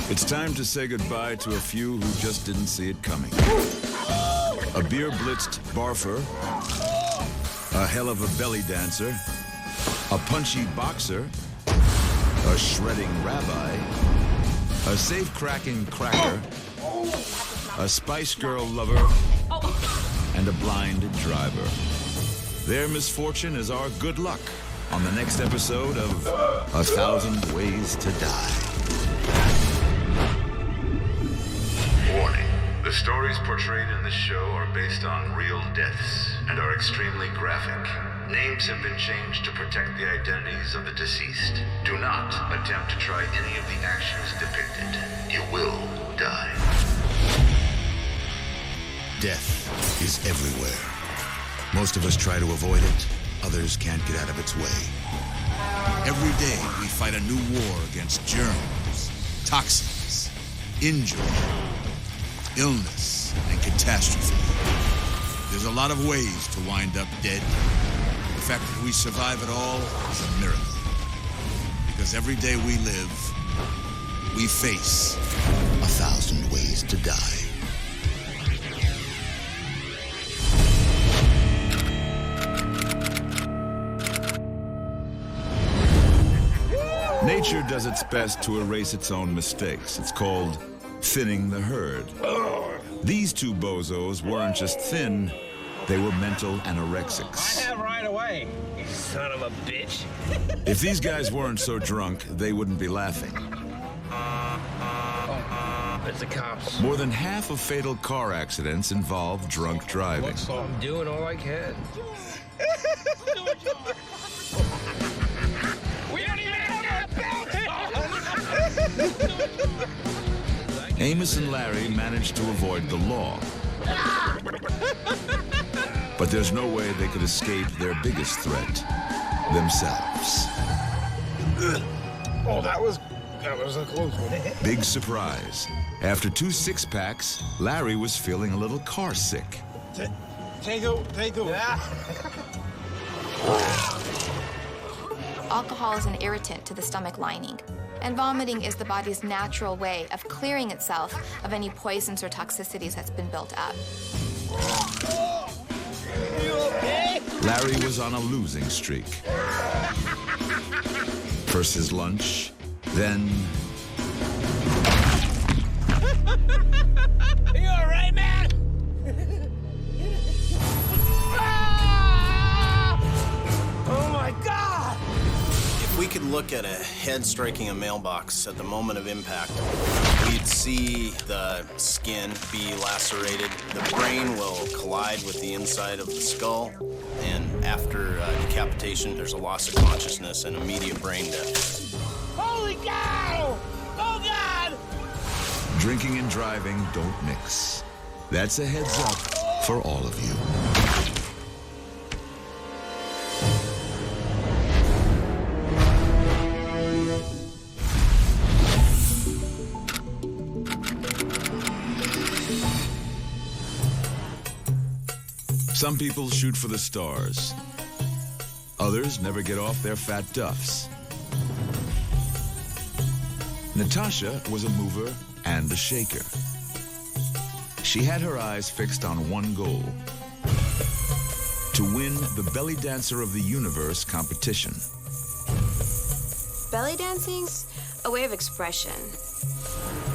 It's time to say goodbye to a few who just didn't see it coming. A beer-blitzed barfer, a hell of a belly dancer, a punchy boxer, a shredding rabbi, a safe-cracking cracker, a Spice Girl lover, and a blind driver. Their misfortune is our good luck on the next episode of 1,000 Ways to Die. Warning. The stories portrayed in this show are based on real deaths and are extremely graphic. Names have been changed to protect the identities of the deceased. Do not attempt to try any of the actions depicted. You will die. Death is everywhere. Most of us try to avoid it. Others can't get out of its way. Every day we fight a new war against germs, toxins, injury, illness, and catastrophe. There's a lot of ways to wind up dead. The fact that we survive it all is a miracle. Because every day we live, we face 1,000 ways to die. Nature does its best to erase its own mistakes. It's called thinning the herd. These two bozos weren't just thin, they were mental anorexics. I have right away, you son of a bitch. If these guys weren't so drunk, they wouldn't be laughing. It's the cops. More than half of fatal car accidents involve drunk driving. I'm doing all I can. We don't even have a belt! Amos and Larry managed to avoid the law. But there's no way they could escape their biggest threat, themselves. Oh, that was a close one. Big surprise. After 2 six-packs, Larry was feeling a little car sick. Take it. Alcohol is an irritant to the stomach lining, and vomiting is the body's natural way of clearing itself of any poisons or toxicities that's been built up. You okay? Larry was on a losing streak. First his lunch, then... You all right, man? Oh my God! If we could look at a head striking a mailbox at the moment of impact, we'd see the skin be lacerated, the brain will collide with the inside of the skull, and after decapitation, there's a loss of consciousness and immediate brain death. Holy cow! Oh God! Drinking and driving don't mix. That's a heads up for all of you. Some people shoot for the stars. Others never get off their fat duffs. Natasha was a mover and a shaker. She had her eyes fixed on one goal: to win the Belly Dancer of the Universe competition. Belly dancing's a way of expression.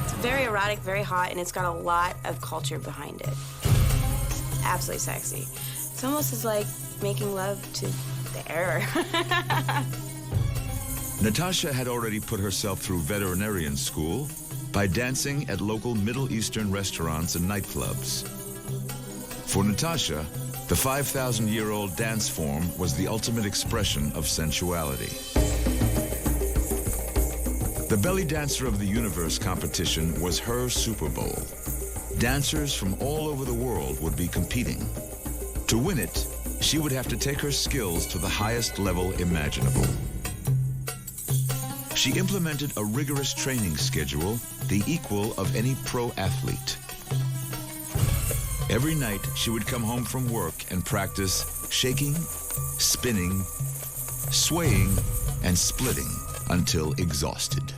It's very erotic, very hot, and it's got a lot of culture behind it. It's absolutely sexy. It's almost as like making love to the air. Natasha had already put herself through veterinarian school by dancing at local Middle Eastern restaurants and nightclubs. For Natasha, the 5,000-year-old dance form was the ultimate expression of sensuality. The Belly Dancer of the Universe competition was her Super Bowl. Dancers from all over the world would be competing. To win it, she would have to take her skills to the highest level imaginable. She implemented a rigorous training schedule, the equal of any pro athlete. Every night, she would come home from work and practice shaking, spinning, swaying, and splitting until exhausted.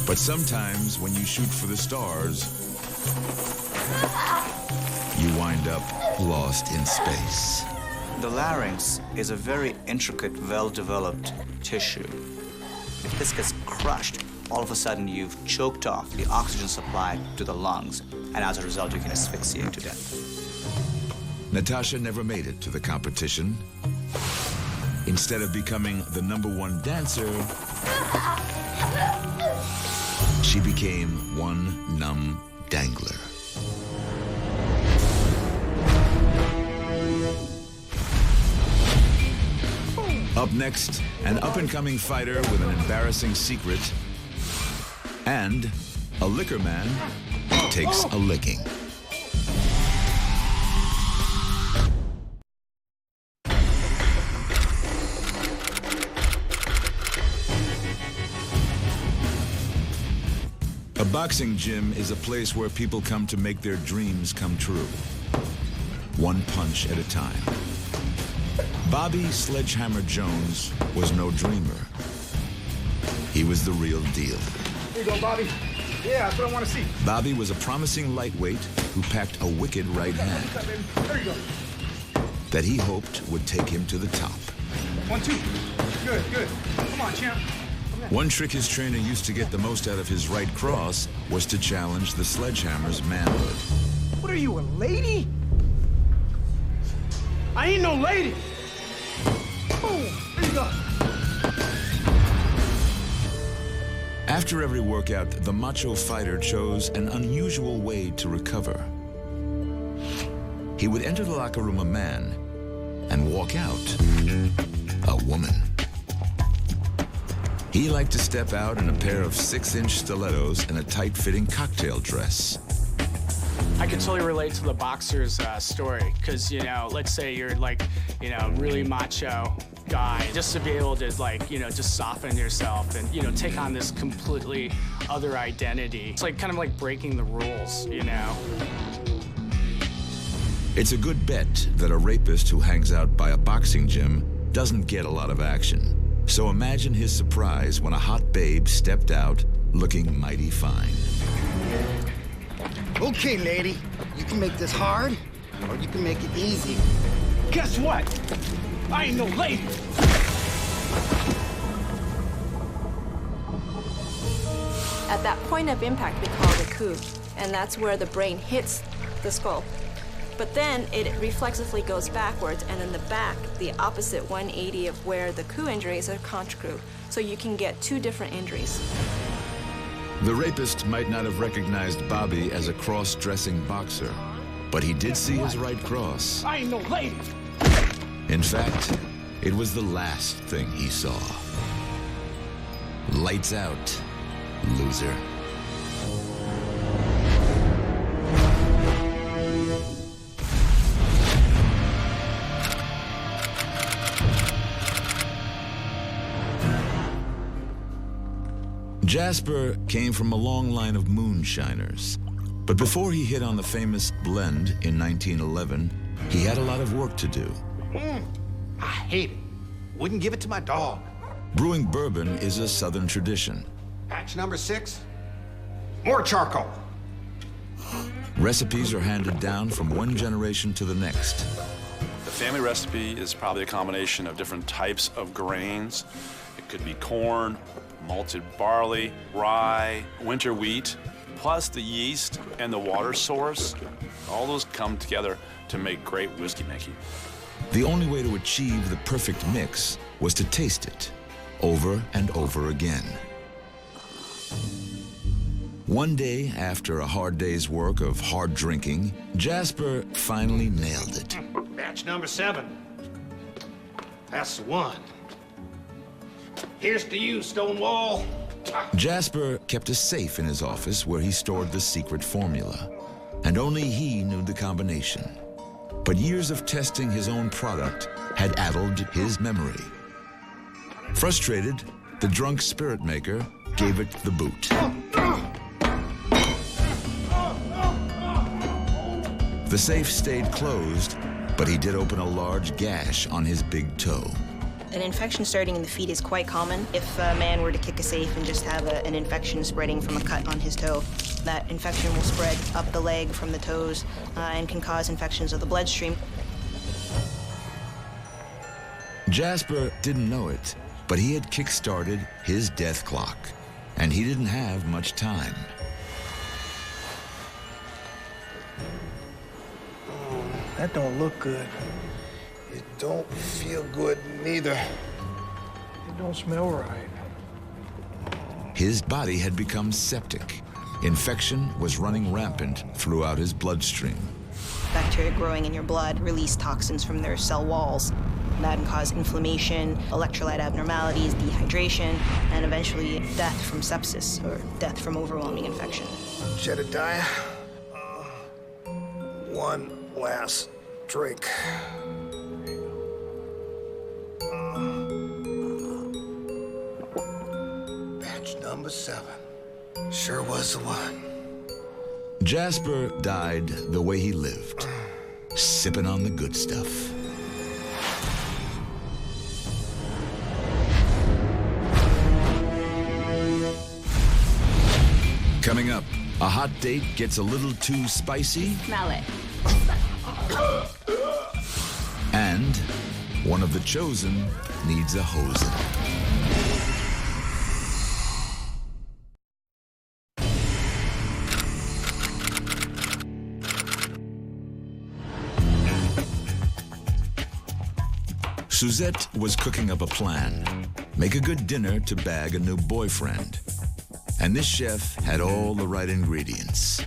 But sometimes when you shoot for the stars, you wind up lost in space. The larynx is a very intricate, well-developed tissue. If this gets crushed, all of a sudden you've choked off the oxygen supply to the lungs, and as a result, you can asphyxiate to death. Natasha never made it to the competition. Instead of becoming the #1 dancer, she became one numb dangler. Up next, an up-and-coming fighter with an embarrassing secret, and a liquor man takes a licking. A boxing gym is a place where people come to make their dreams come true, one punch at a time. Bobby Sledgehammer Jones was no dreamer. He was the real deal. Here you go, Bobby. Yeah, that's what I want to see. Bobby was a promising lightweight who packed a wicked right hand There you go. that he hoped would take him to the top. 1, 2. Good, good. Come on, champ. One trick his trainer used to get the most out of his right cross was to challenge the Sledgehammer's manhood. What are you, a lady? I ain't no lady. Boom. There you go. After every workout, the macho fighter chose an unusual way to recover. He would enter the locker room a man and walk out a woman. He liked to step out in a pair of 6-inch stilettos and a tight-fitting cocktail dress. I can totally relate to the boxer's story, because, you know, let's say you're like, you know, really macho guy, just to be able to, like, you know, just soften yourself and, you know, take on this completely other identity. It's like kind of like breaking the rules, you know? It's a good bet that a rapist who hangs out by a boxing gym doesn't get a lot of action. So imagine his surprise when a hot babe stepped out looking mighty fine. Okay, lady, you can make this hard, or you can make it easy. Guess what? I ain't no lady. At that point of impact, we call it a coup, and that's where the brain hits the skull. But then it reflexively goes backwards, and in the back, the opposite 180 of where the coup injury is a contra coup. So you can get 2 different injuries. The rapist might not have recognized Bobby as a cross-dressing boxer, but he did see his right cross. I ain't no lady. In fact, it was the last thing he saw. Lights out, loser. Jasper came from a long line of moonshiners. But before he hit on the famous blend in 1911, he had a lot of work to do. I hate it. Wouldn't give it to my dog. Brewing bourbon is a Southern tradition. Batch number 6. More charcoal. Recipes are handed down from one generation to the next. The family recipe is probably a combination of different types of grains. It could be corn, malted barley, rye, winter wheat, plus the yeast and the water source. All those come together to make great whiskey making. The only way to achieve the perfect mix was to taste it over and over again. One day, after a hard day's work of hard drinking, Jasper finally nailed it. Batch number 7. That's the one. Here's to you, Stonewall. Jasper kept a safe in his office where he stored the secret formula, and only he knew the combination. But years of testing his own product had addled his memory. Frustrated, the drunk spirit maker gave it the boot. The safe stayed closed, but he did open a large gash on his big toe. An infection starting in the feet is quite common. If a man were to kick a safe and just have an infection spreading from a cut on his toe, that infection will spread up the leg from the toes and can cause infections of the bloodstream. Jasper didn't know it, but he had kick-started his death clock, and he didn't have much time. That don't look good. It don't feel good neither. It don't smell right. His body had become septic. Infection was running rampant throughout his bloodstream. Bacteria growing in your blood release toxins from their cell walls. That can cause inflammation, electrolyte abnormalities, dehydration, and eventually death from sepsis or death from overwhelming infection. Jedediah, one last drink. Batch number 7. Sure was the one. Jasper died the way he lived, sipping on the good stuff. Coming up, a hot date gets a little too spicy. Smell it. And one of the chosen needs a hosing. Suzette was cooking up a plan. Make a good dinner to bag a new boyfriend. And this chef had all the right ingredients.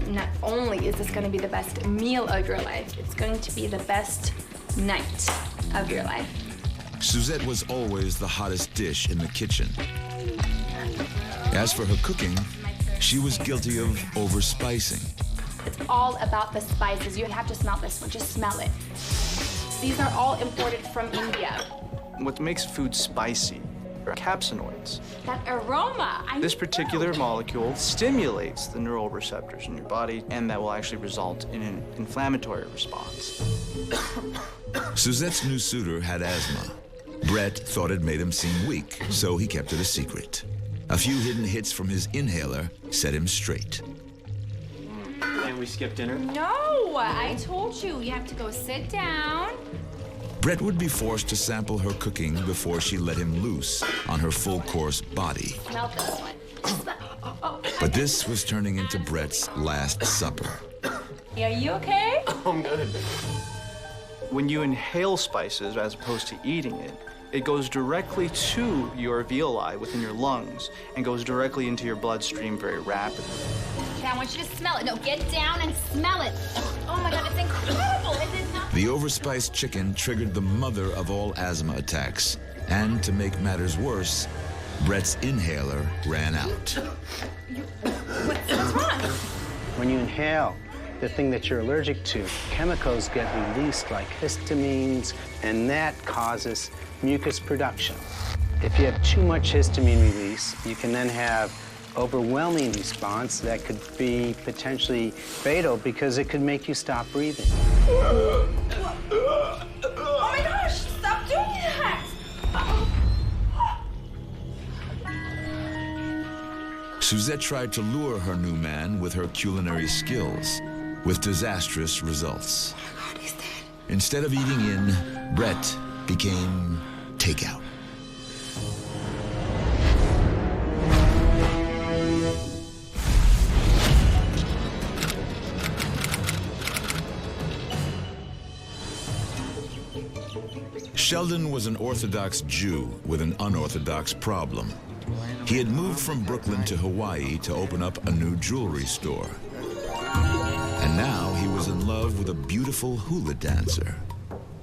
Not only is this going to be the best meal of your life, it's going to be the best night of your life. Suzette was always the hottest dish in the kitchen. As for her cooking, she was guilty of overspicing. It's all about the spices. You have to smell this one. Just smell it. These are all imported from India. What makes food spicy are capsaicinoids. That aroma. This particular molecule stimulates the neural receptors in your body, and that will actually result in an inflammatory response. Suzette's new suitor had asthma. Brett thought it made him seem weak, so he kept it a secret. A few hidden hits from his inhaler set him straight. And we skip dinner? No, I told you. You have to go sit down. Brett would be forced to sample her cooking before she let him loose on her full-course body. Smell this one. But this was turning into Brett's last supper. Are you okay? I'm good. When you inhale spices as opposed to eating it, it goes directly to your alveoli within your lungs and goes directly into your bloodstream very rapidly. Okay, I want you to smell it. No, get down and smell it. Oh my God, it's incredible. It is not. The overspiced chicken triggered the mother of all asthma attacks. And to make matters worse, Brett's inhaler ran out. What's wrong? When you inhale the thing that you're allergic to, chemicals get released like histamines, and that causes mucus production. If you have too much histamine release, you can then have overwhelming response that could be potentially fatal because it could make you stop breathing. Oh my gosh, stop doing that! Suzette tried to lure her new man with her culinary skills, with disastrous results. Oh my God, he's dead. Instead of eating in, Brett became takeout. Sheldon was an Orthodox Jew with an unorthodox problem. He had moved from Brooklyn to Hawaii to open up a new jewelry store. And now he was in love with a beautiful hula dancer.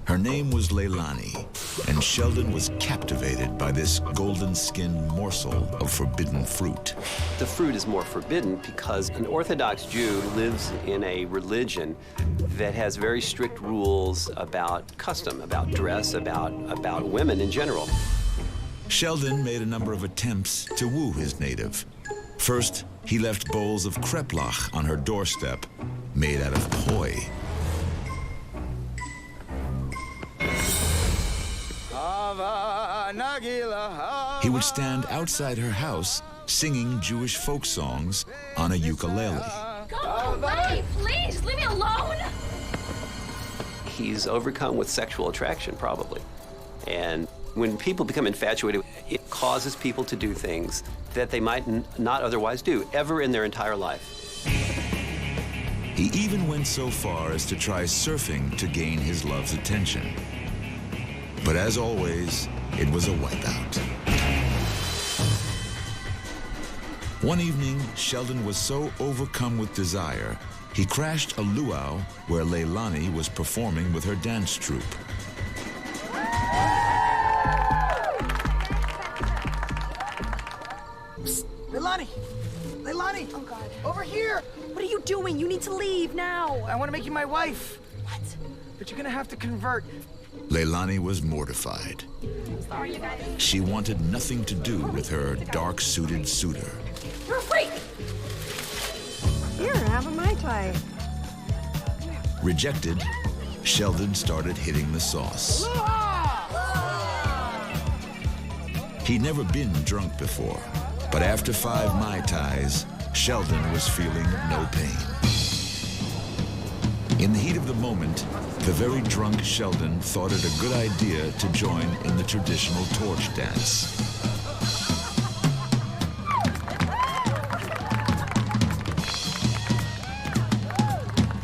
Her name was Leilani, and Sheldon was captivated by this golden-skinned morsel of forbidden fruit. The fruit is more forbidden because an Orthodox Jew lives in a religion that has very strict rules about custom, about dress, about women in general. Sheldon made a number of attempts to woo his native. First, he left bowls of kreplach on her doorstep, made out of poi. He would stand outside her house singing Jewish folk songs on a ukulele. Go away, please, leave me alone. He's overcome with sexual attraction, probably. And when people become infatuated, it causes people to do things that they might not otherwise do, ever in their entire life. He even went so far as to try surfing to gain his love's attention. But as always, it was a wipeout. One evening, Sheldon was so overcome with desire, he crashed a luau where Leilani was performing with her dance troupe. Psst, Leilani! Leilani! Oh, God. Over here! What are you doing? You need to leave now. I want to make you my wife. What? But you're gonna have to convert. Leilani was mortified. Sorry, you guys. She wanted nothing to do with her dark-suited suitor. You're a freak. Here, have a Mai Tai. Rejected, Sheldon started hitting the sauce. He'd never been drunk before, but after 5 Mai Tais, Sheldon was feeling no pain. In the heat of the moment, the very drunk Sheldon thought it a good idea to join in the traditional torch dance.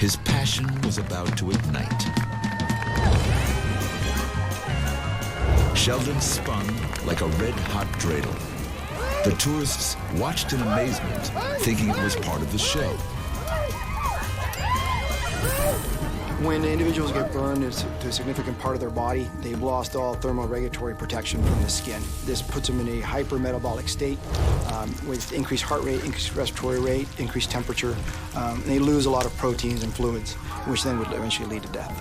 His passion was about to ignite. Sheldon spun like a red-hot dreidel. The tourists watched in amazement, thinking it was part of the show. When individuals get burned to a significant part of their body, they've lost all thermoregulatory protection from the skin. This puts them in a hypermetabolic state with increased heart rate, increased respiratory rate, increased temperature. And they lose a lot of proteins and fluids, which then would eventually lead to death.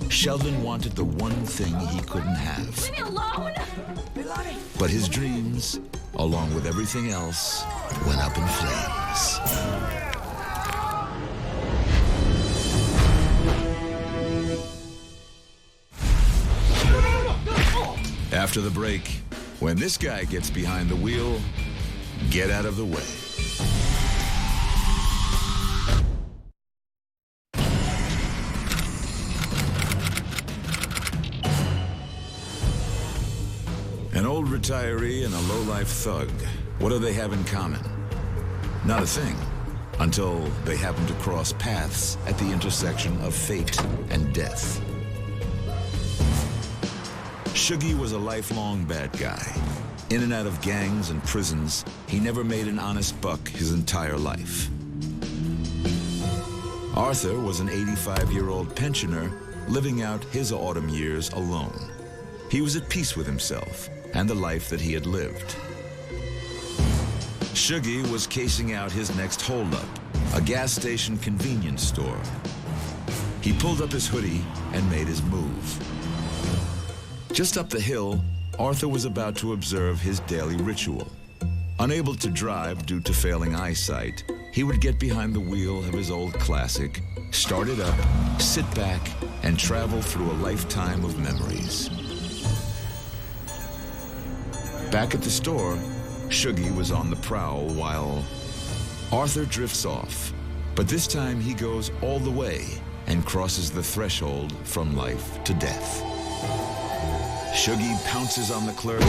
Sheldon wanted the one thing he couldn't have. Leave me alone. But his dreams, along with everything else, went up in flames. After the break, when this guy gets behind the wheel, get out of the way. An old retiree and a low-life thug, what do they have in common? Not a thing, until they happen to cross paths at the intersection of fate and death. Shuggy was a lifelong bad guy. In and out of gangs and prisons, he never made an honest buck his entire life. Arthur was an 85-year-old pensioner living out his autumn years alone. He was at peace with himself and the life that he had lived. Shuggy was casing out his next holdup, a gas station convenience store. He pulled up his hoodie and made his move. Just up the hill, Arthur was about to observe his daily ritual. Unable to drive due to failing eyesight, he would get behind the wheel of his old classic, start it up, sit back, and travel through a lifetime of memories. Back at the store, Shuggy was on the prowl while Arthur drifts off, but this time he goes all the way and crosses the threshold from life to death. Shuggy pounces on the clerk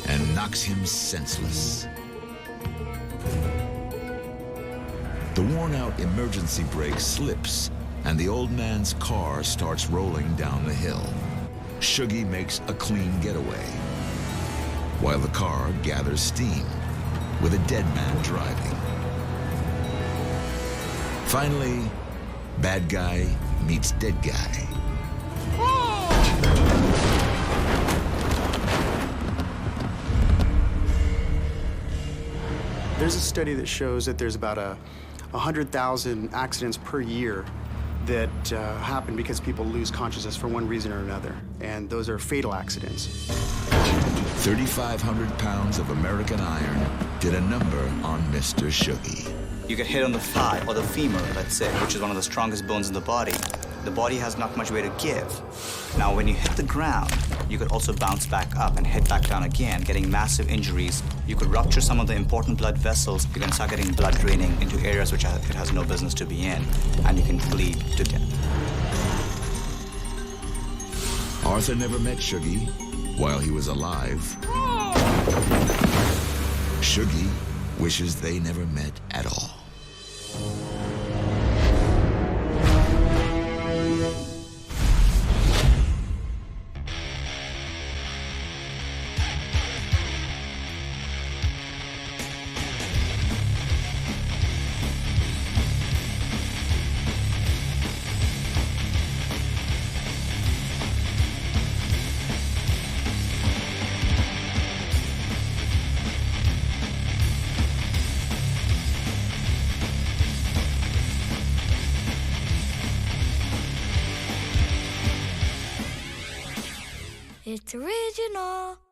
and knocks him senseless. The worn-out emergency brake slips, and the old man's car starts rolling down the hill. Shuggy makes a clean getaway, while the car gathers steam, with a dead man driving. Finally, bad guy meets dead guy. There's a study that shows that there's about 100,000 accidents per year that happen because people lose consciousness for one reason or another, and those are fatal accidents. 3,500 pounds of American iron did a number on Mr. Shuggy. You get hit on the thigh or the femur, let's say, which is one of the strongest bones in the body. the body has not much way to give. Now, when you hit the ground, you could also bounce back up and hit back down again, getting massive injuries. You could rupture some of the important blood vessels. You can start getting blood draining into areas which it has no business to be in, and you can bleed to death. Arthur never met Shuggy while he was alive. Shuggy wishes they never met at all. It's original.